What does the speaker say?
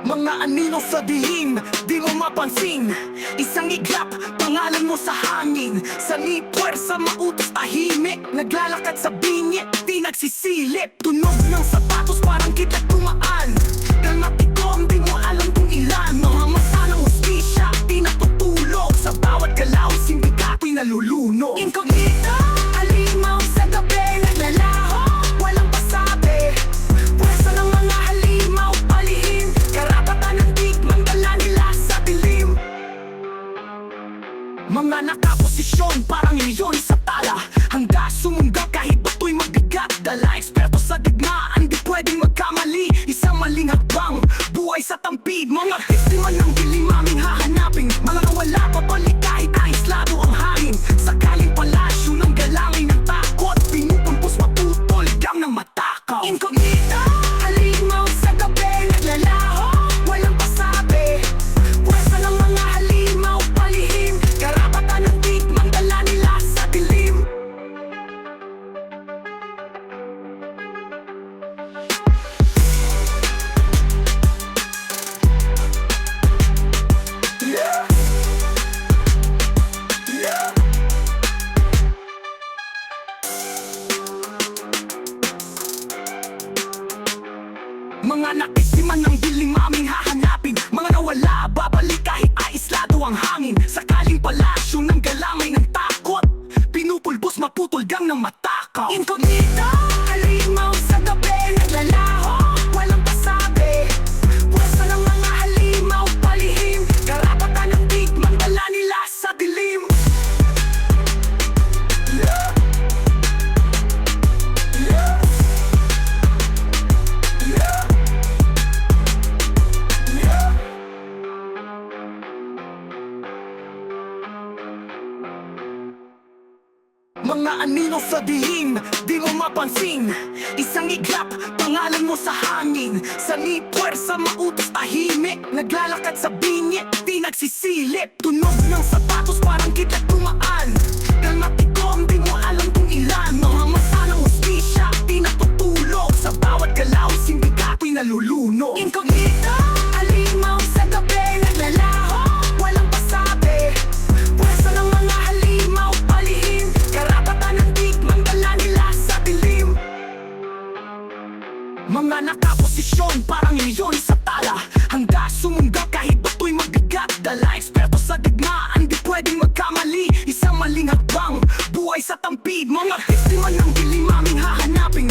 Mga anino sa dihim, di mo mapansin. Isang iglap, pangalan mo sa hangin. Sanib, puwersa, mautos, tahimik. Naglalakad sa bingit, di nagsisilip. Tunog ng sapatos, parang kita'y tumaan. Dalmatikom, di mo alam kung ilan. Mga mata ng hustisya, di natutulog. Sa bawat galaw, sindikato'y naluluno. Incognito, alimaw sa gabi, naglalaho, walang pasabi. Puwersa ng mga halimaw, palihim. Karapatan ng tigmang dala nila sa dilim. Mga nakaposisyon, parang leon sa tala. Handa sumunggab kahit bato'y mabigat. Dala eksperto sa digmaan, di pwedeng magkamali. Isang maling hakbang, buhay sa tampid. Mga biktima ng dilim aming hahanapin. Mga nawala pabalik kahit aislado ang hangin. Sakaling palasyo ng galangin ng takot. Pinupumpos maputol, gam ng matakaw. Incognito, halimaw sa gabi, naglalaho, walang pasabi. Puwersa ng mga halimaw, palihim. Karapatan ng tigmang dala nila sa dilim. Yeah. Yeah. Mga nakisima ng dilim aming hahanapin. Mga nawala, babalik kahit aislado ang hangin. Sakaling palasyo ng galamay ng takot. Pinupulbos maputol gang ng matakaw. Incognito, halimaw sa gabi, naglalaho, walang pasabi. Puwersa ng mga halimaw, palihim. Karapatan ng tigmang dala nila sa dilim. Yeah. Yeah. Yeah. Yeah. Mga anino sa dihim, di mo mapansin. Isang iglap, pangalan mo sa hangin. Sanib, puwersa, mautos, tahimik. Naglalakad sa bingit, di nagsisilip. Tunog ng sapatos, parang kita'y tumaan. Dalmatikom, di mo alam kung ilan. Mga mata ng hustisya, di natutulog. Sa bawat galaw, sindikato'y naluluno. Incognito, alimaw sa gabi, naglalaho, walang pasabi. Puwersa ng mga halimaw, palihim. Karapatan ng tigmang dala nila sa dilim. Mga nakaposisyon, parang leon sa tala. Handa sumunggab kahit bato'y mabigat. Dala eksperto sa digmaan, di pwedeng magkamali. Isang maling hakbang, buhay sa tampid. Mga biktima ng dilim aming hahanapin.